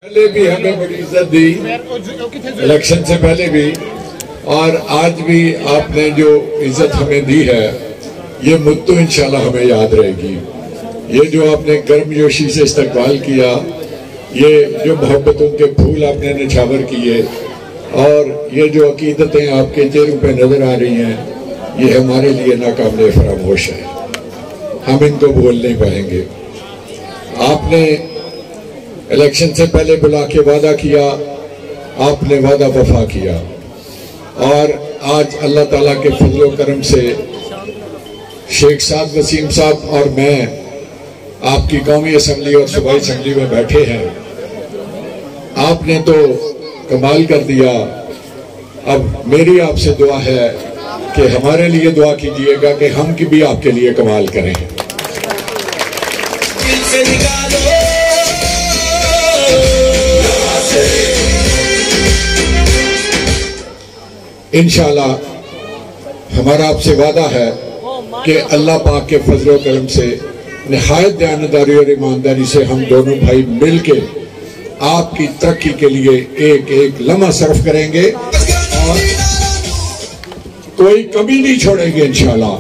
पहले भी हमें बड़ी इज्जत दी, इलेक्शन से पहले भी, और आज भी आपने जो इज्जत हमें दी है ये मुद्दों इंशाल्लाह हमें याद रहेगी। ये जो आपने गर्मजोशी से इस्तकबाल किया, ये जो मोहब्बतों के फूल आपने निछावर किए, और ये जो अकीदतें आपके चेहरों पे नजर आ रही हैं, ये हमारे लिए नाकाबिले फरामोश है। हम इनको भूल नहीं पाएंगे। आपने इलेक्शन से पहले बुला के वादा किया, आपने वादा वफा किया, और आज अल्लाह ताला के फजलो करम से शेख साद वसीम साहब और मैं आपकी कौमी असम्बली और सूबाई असम्बली में बैठे हैं। आपने तो कमाल कर दिया। अब मेरी आपसे दुआ है कि हमारे लिए दुआ कीजिएगा कि हम भी आपके लिए कमाल करें। इंशाल्लाह हमारा आपसे वादा है कि अल्लाह पाक के फजलो करम से निहायत दयानतदारी और ईमानदारी से हम दोनों भाई मिलके आपकी तरक्की के लिए एक एक लम्हा सर्फ करेंगे और कोई कमी नहीं छोड़ेंगे इंशाल्लाह।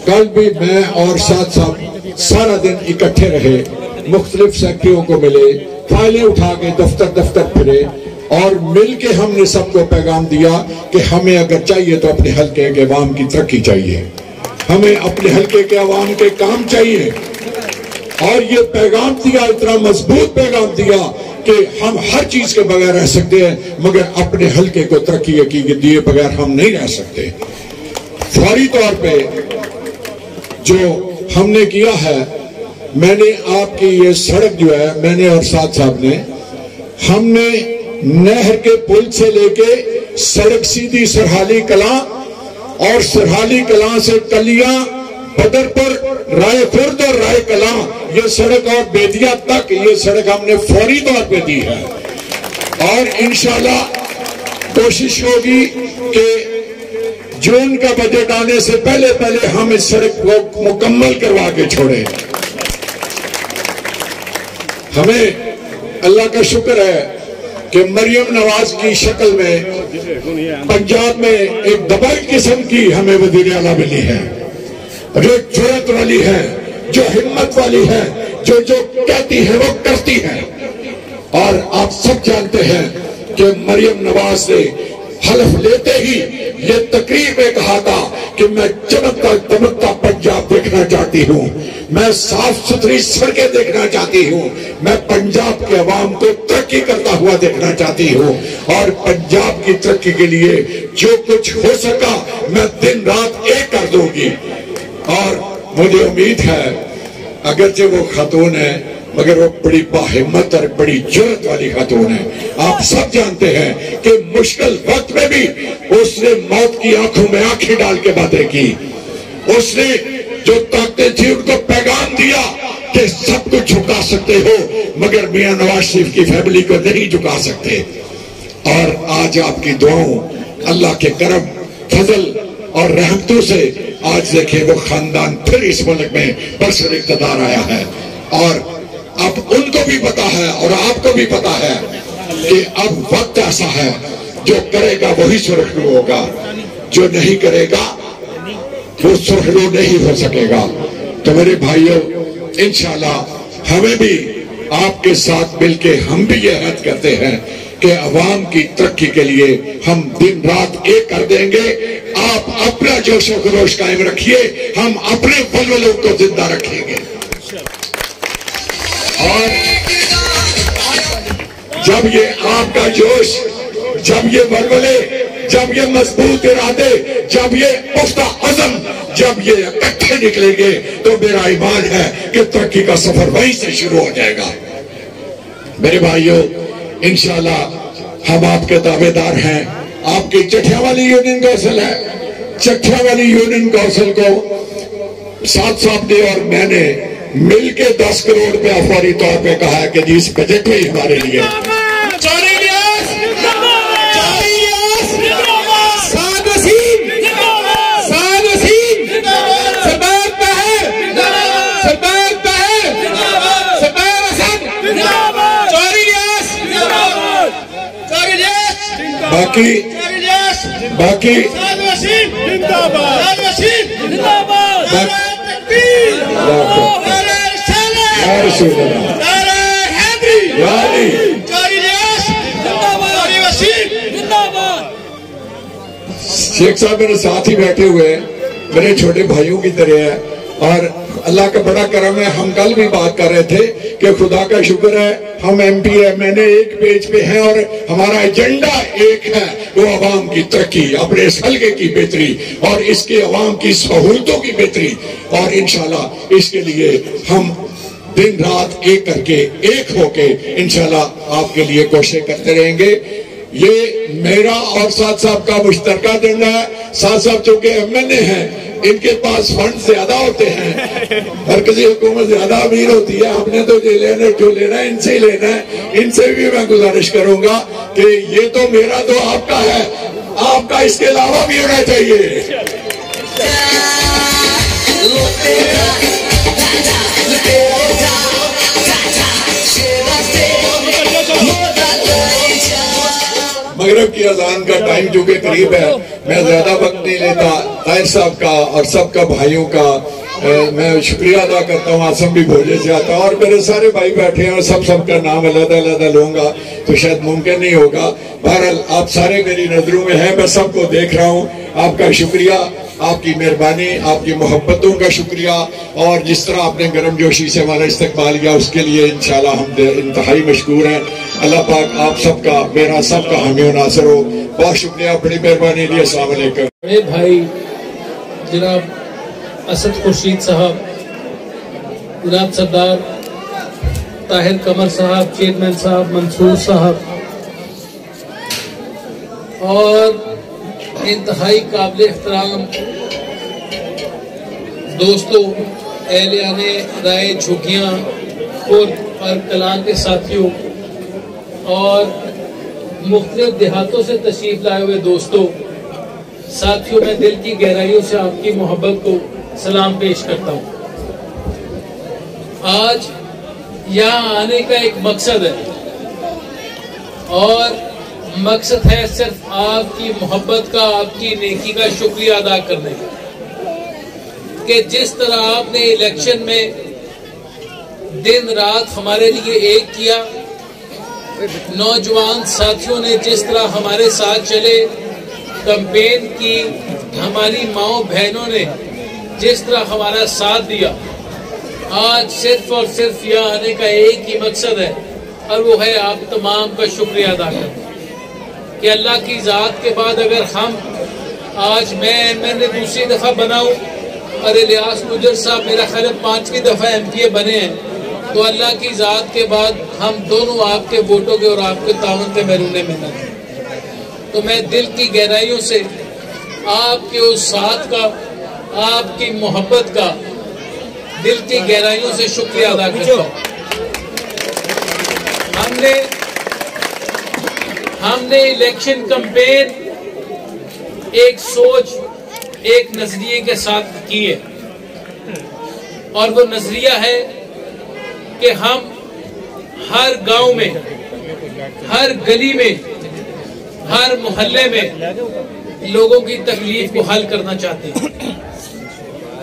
कल भी मैं और साथ साथ सारा दिन इकट्ठे रहे, मुख्तलिफ सेक्टरियों को मिले, फाइलें उठा के दफ्तर दफ्तर फिरे, और मिलके हमने सबको पैगाम दिया कि हमें अगर चाहिए तो अपने हल्के के अवाम की तरक्की चाहिए, हमें अपने हल्के के अवाम के काम चाहिए। और ये पैगाम दिया, इतना मजबूत पैगाम दिया कि हम हर चीज के बगैर रह सकते हैं, मगर अपने हल्के को तरक्की दिए बगैर हम नहीं रह सकते। फौरी तौर पे जो हमने किया है, मैंने आपकी ये सड़क जो है, मैंने और साथ साहब ने, हमने नहर के पुल से लेके सड़क सीधी सरहाली कलां, और सरहाली कलां से कलियां, बदरपुर, रायखुर्द और राय कलां, ये सड़क और बेदिया तक ये सड़क हमने फौरी तौर पे दी है। और इंशाल्लाह कोशिश होगी कि जून का बजट आने से पहले पहले हम इस सड़क को मुकम्मल करवा के छोड़े। हमें अल्लाह का शुक्र है कि मरियम नवाज की शक्ल में पंजाब में एक दबंग किस्म की हमें वज़ीर आला मिली है, जो जुर्रत वाली है, जो हिम्मत वाली है, जो जो कहती है वो करती है। और आप सब जानते हैं कि मरियम नवाज ने हलफ लेते ही ये तकरीर में कहा था कि मैं चमकता दमकता पंजाब देखना चाहती हूँ, मैं साफ सुथरी सड़कें देखना चाहती हूँ, मैं पंजाब के अवाम को तरक्की करता हुआ देखना चाहती हूँ, और पंजाब की तरक्की के लिए जो कुछ हो सका मैं दिन रात एक कर दूंगी। और मुझे उम्मीद है, अगरचे वो खातून है मगर वो बड़ी बाहिम्मत और बड़ी जुर्रत वाली खातून है। आप सब जानते हैं कि मुश्किल वक्त में भी उसने मौत की आंखों में आंखें डाल के बातें की। उसने जो ताकतें थी उनको पैगाम दिया कि सब कुछ झुका सकते हो, मगर मियां नवाज शरीफ की फैमिली को नहीं झुका सकते। और आज आपकी दुआओं, अल्लाह के करम, फजल और रहमतों से आज देखें वो खानदान फिर इस मुल्क में बरसर इक़्तिदार आया है। और अब उनको भी पता है और आपको भी पता है कि अब वक्त ऐसा है, जो करेगा वही सुरखरू होगा, जो नहीं करेगा वो सुरखरू नहीं हो सकेगा। तो मेरे भाइयों, इंशाल्लाह हमें भी आपके साथ मिलके हम भी ये अहद करते हैं कि अवाम की तरक्की के लिए हम दिन रात एक कर देंगे। आप अपना जोशो खरोश कायम रखिए, हम अपने वलवलों को जिंदा रखेंगे। और जब ये आपका जोश, जब ये वलवले, जब ये मजबूत इरादे, जब ये पुख्ता अज़म, जब ये इकट्ठे निकलेंगे, तो मेरा ईमान है कि तरक्की का सफर वहीं से शुरू हो जाएगा। मेरे भाइयों, इंशाल्लाह हम आपके दावेदार हैं। आपकी चठिया वाली यूनियन कौंसिल है, चठिया वाली यूनियन कौंसिल को साथ साहब ने और मैंने मिलके 10 करोड़ रुपया फौरी तौर पे कहा है कि जी इस बजट में हमारे लिए बाकी शेख साहब मेरे साथ ही बैठे हुए हैं, मेरे छोटे भाइयों की तरह है और अल्लाह का बड़ा करम है। हम कल भी बात कर रहे थे कि खुदा का शुक्र है हम MP MNA एक पेज पे हैं और हमारा एजेंडा एक है, वो अवाम की तरक्की, अपने हल्के की बेहतरी और इसके अवाम की सहूलतों की बेहतरी। और इंशाल्लाह इसके लिए हम दिन रात एक करके एक होके इंशाल्लाह आपके लिए कोशिश करते रहेंगे। ये मेरा और साथ साहब का मुश्तरका एजेंडा है। साथ साहब चूंकि MNA हैं, इनके पास फंड ज्यादा होते हैं, मरकजी हुकूमत ज्यादा अमीर होती है, हमने तो जो लेना है इनसे ही लेना है। इनसे भी मैं गुजारिश करूंगा कि ये तो मेरा तो आपका है, आपका इसके अलावा भी होना चाहिए। मगरिब की अजान का टाइम जो कि करीब है, मैं ज्यादा वक्त नहीं लेता। ताहिर साहब का और सबका भाइयों का मैं शुक्रिया अदा करता हूँ। आसम भी भोजे से आता और मेरे सारे भाई बैठे हैं और सबका नाम अलग-अलग लूंगा तो शायद मुमकिन नहीं होगा। बहरहाल आप सारे मेरी नजरों में हैं, मैं सबको देख रहा हूँ। आपका शुक्रिया, आपकी मेहरबानी, आपकी मोहब्बतों का शुक्रिया और जिस तरह आपने गर्मजोशी से हमारा इस्तकबाल किया उसके लिए इंशाल्लाह हम इंतहाई मशकूर हैं। अल्लाह पाक आप सबका, मेरा सबका हामी नासर हो। बहुत शुक्रिया, बड़ी मेहरबानी लिए। अस्सलाम वालेकुम। बड़े भाई जनाब असद खुर्शीद साहब, जनाब सरदार ताहिर कमर साहब, चेयरमैन साहब मंसूर साहब और इंतहाई काबिल एहतराम दोस्तों, एहलियाने राय झुग्गियाँ और कलां के साथियों और मुख्तलिफ देहातों से तशरीफ लाए हुए दोस्तों, साथियों, मैं दिल की गहराइयों से आपकी मोहब्बत को सलाम पेश करता हूँ। आज यहाँ आने का एक मकसद है और मकसद है सिर्फ आपकी मोहब्बत का, आपकी नेकी का शुक्रिया अदा करने का कि जिस तरह आपने इलेक्शन में दिन रात हमारे लिए एक किया, नौजवान साथियों ने जिस तरह हमारे साथ चले, कैंपेन की, हमारी माओ बहनों ने जिस तरह हमारा साथ दिया, आज सिर्फ और सिर्फ यहाँ आने का एक ही मकसद है और वो है आप तमाम का शुक्रिया अदा करना कि अल्लाह की ज़ात के बाद अगर हम आज मैंने दूसरी दफ़ा बनाऊं और इलियास गुजर साहब मेरा ख्याल 5वीं दफ़ा MPA बने हैं, तो अल्लाह की ज़ात के बाद हम दोनों आपके वोटों के और आपके ताउन के महरूने में हैं। तो मैं दिल की गहराइयों से आपके उस साथ का, आपकी मोहब्बत का दिल की गहराइयों से शुक्रिया अदा करता हूँ। हमने इलेक्शन कैंपेन एक सोच, एक नजरिए के साथ की है और वो नजरिया है कि हम हर गांव में, हर गली में, हर मोहल्ले में लोगों की तकलीफ को हल करना चाहते हैं।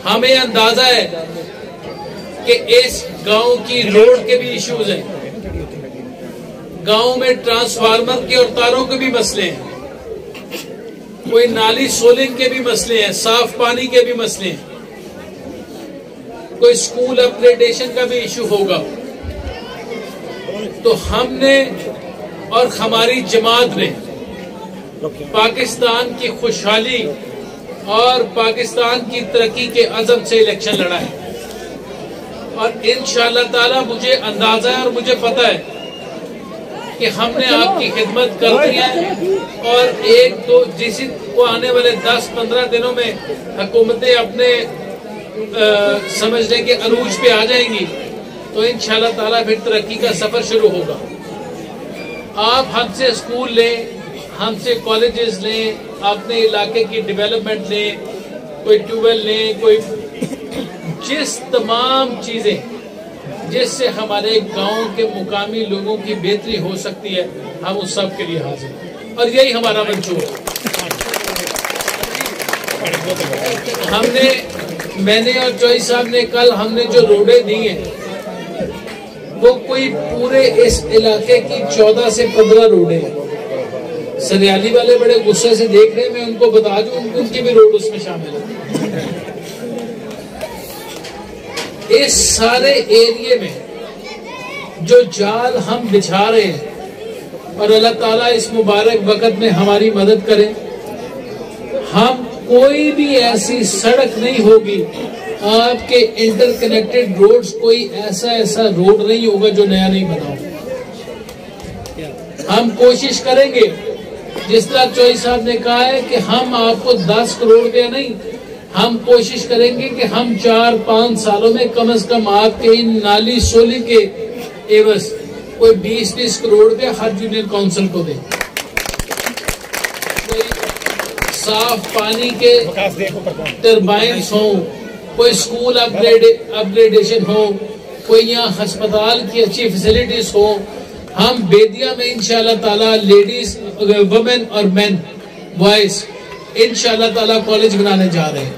हमें अंदाजा है कि इस गांव की रोड के भी इश्यूज हैं, गांव में ट्रांसफार्मर के और तारों के भी मसले हैं, कोई नाली सोलिंग के भी मसले हैं, साफ पानी के भी मसले हैं, कोई स्कूल अपग्रेडेशन का भी इशू होगा। तो हमने और हमारी जमात ने पाकिस्तान की खुशहाली और पाकिस्तान की तरक्की के अज़म से इलेक्शन लड़ा है और इंशाअल्लाह ताला मुझे अंदाजा है और मुझे पता है कि हमने आपकी खिदमत कर दी है और एक दो जिस को आने वाले 10-15 दिनों में हुकूमतें अपने समझने के अरूज पे आ जाएंगी, तो इंशाअल्लाह ताला फिर तरक्की का सफर शुरू होगा। आप हमसे स्कूल लें, हमसे कॉलेजेस लें, अपने इलाके की डेवलपमेंट लें, कोई ट्यूबवेल लें, कोई जिस तमाम चीजें जिससे हमारे गांव के मुकामी लोगों की बेहतरी हो सकती है, हम उस सब के लिए हाजिर हैं। और यही हमारा मंशूर है। मैंने और चौधरी साहब ने कल हमने जो रोडें दी हैं वो कोई पूरे इस इलाके की 14 से 15 रोडें हैं। सरियाली वाले बड़े गुस्से से देख रहे हैं, मैं उनको बता दूं उनकी भी रोड उसमें शामिल है। इस सारे एरिए में जो जाल हम बिछा रहे हैं और अल्लाह ताला इस मुबारक वक़्त में हमारी मदद करे, हम कोई भी ऐसी सड़क नहीं होगी, आपके इंटरकनेक्टेड रोड्स कोई ऐसा रोड नहीं होगा जो नया नहीं बना हो। हम कोशिश करेंगे, जिस तरह चौधरी साहब ने कहा है कि हम आपको 10 करोड़ रुपया नहीं, हम कोशिश करेंगे कि हम 4-5 सालों में कम से कम आपके इन नाली सोली के एवज कोई 20-20 करोड़ रुपया हर यूनियन काउंसिल को दें। साफ पानी के टर्बाइन्स हो, कोई स्कूल अपग्रेडेशन हो, कोई यहाँ अस्पताल की अच्छी फैसिलिटीज हो। हम बेदिया में इंशाल्लाह ताला लेडीज, वुमेन और मेन, बॉयज इंशाल्लाह ताला कॉलेज बनाने जा रहे हैं।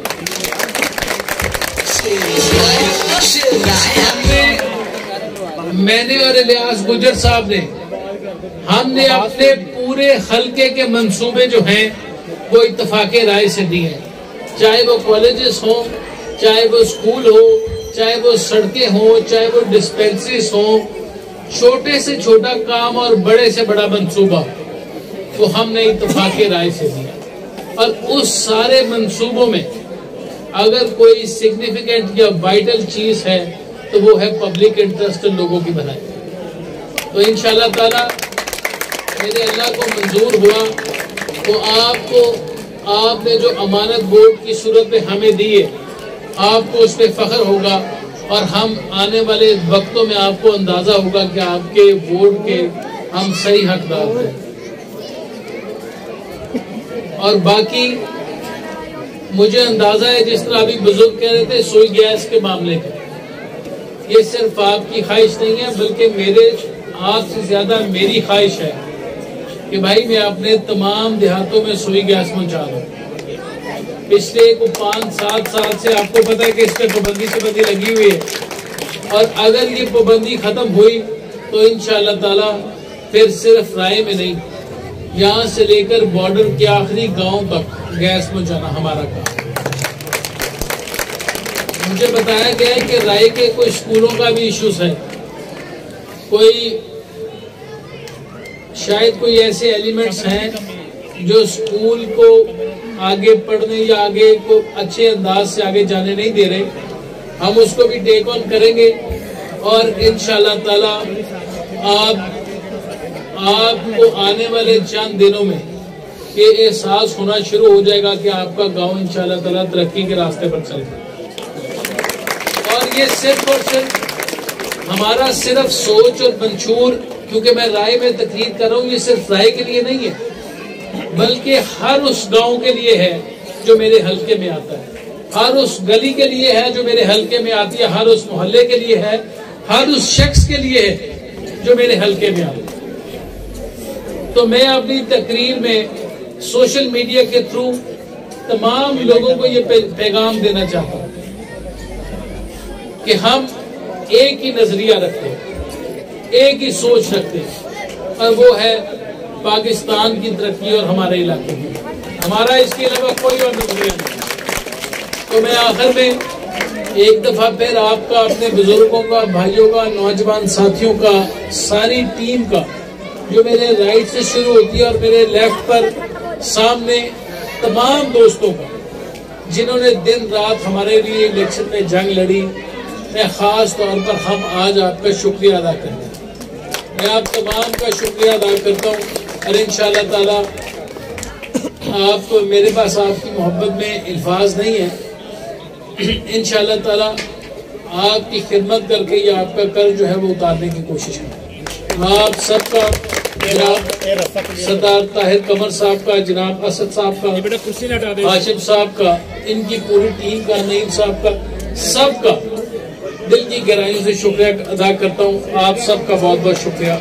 मैंने और इलियास गुजर साहब ने, हमने अपने पूरे हल्के के मंसूबे जो हैं वो इत्तफाके राय से दिए हैं, चाहे वो कॉलेजेस हो, चाहे वो स्कूल हो, चाहे वो सड़कें हो, चाहे वो डिस्पेंसरीज हो। छोटे से छोटा काम और बड़े से बड़ा मंसूबा वो हमने इत्तफाके राय से दिया। और उस सारे मंसूबों में अगर कोई सिग्निफिकेंट या वाइटल चीज है तो वो है पब्लिक इंटरेस्ट लोगों की भलाई। तो इंशाल्लाह ताला मेरे अल्लाह को मंजूर हुआ तो आपने जो अमानत बोर्ड की सूरत में हमें दी है, आपको उस पर फख्र होगा और हम आने वाले वक्तों में आपको अंदाजा होगा कि आपके वोट के हम सही हकदार हैं। और बाकी मुझे अंदाजा है, जिस तरह अभी बुजुर्ग कह रहे थे सुई गैस के मामले में, ये सिर्फ आपकी ख्वाहिश नहीं है बल्कि मेरे आपसे ज्यादा मेरी ख्वाहिश है कि भाई मैं अपने तमाम देहातों में सुई गैस पहुंचा दूं। पिछले 5-7 साल से आपको पता है कि इस पे पाबंदी लगी हुई है और अगर ये पाबंदी खत्म हुई तो इंशाअल्लाह ताला फिर सिर्फ राय में नहीं, यहाँ से लेकर बॉर्डर के आखिरी गांव तक गैस पहुंचाना हमारा काम। मुझे बताया गया है कि राय के कोई स्कूलों का भी इश्यूज है, शायद कोई ऐसे एलिमेंट्स हैं जो स्कूल को आगे पढ़ने या आगे को अच्छे अंदाज से आगे जाने नहीं दे रहे। हम उसको भी टेक ऑन करेंगे और इंशाल्लाह ताला आपको आने वाले चंद दिनों में ये एहसास होना शुरू हो जाएगा कि आपका गांव इंशाल्लाह ताला तरक्की के रास्ते पर चल रहा है। और ये सिर्फ और सिर्फ हमारा सिर्फ सोच और मंशूर, क्योंकि मैं राय में तकरीर कर रहा हूँ, ये सिर्फ राय के लिए नहीं है बल्कि हर उस गांव के लिए है जो मेरे हल्के में आता है, हर उस गली के लिए है जो मेरे हल्के में आती है, हर उस मोहल्ले के लिए है, हर उस शख्स के लिए है जो मेरे हल्के में आता है। तो मैं अपनी तकरीर में सोशल मीडिया के थ्रू तमाम लोगों को ये पैगाम देना चाहता हूँ कि हम एक ही नजरिया रखते हैं, एक ही सोच रखते हैं और वो है पाकिस्तान की तरक्की और हमारे इलाके की। हमारा इसके अलावा कोई और नजरिया नहीं। तो मैं आखिर में एक दफा फिर आपका, अपने बुजुर्गों का, भाइयों का, नौजवान साथियों का, सारी टीम का, जो मेरे राइट से शुरू होती है और मेरे लेफ्ट पर सामने तमाम दोस्तों का जिन्होंने दिन रात हमारे लिए इलेक्शन में जंग लड़ी, मैं खास तौर पर हम आज आपका शुक्रिया अदा करते हैं। मैं आप तमाम का शुक्रिया अदा करता हूँ और इंशाअल्लाह ताला आपको, मेरे पास आपकी मोहब्बत में अल्फाज नहीं है, इंशाअल्लाह ताला आपकी खिदमत करके ये आपका कर्ज जो है वो उतारने की कोशिश करें। आप सबका, जनाब सरदार ताहिर कमर साहब का, जनाब असद साहब का, हाशिम साहब का, इनकी पूरी टीम का, नईम साहब का, सबका दिल की गहराइयों से शुक्रिया अदा करता हूँ। आप सबका बहुत बहुत शुक्रिया।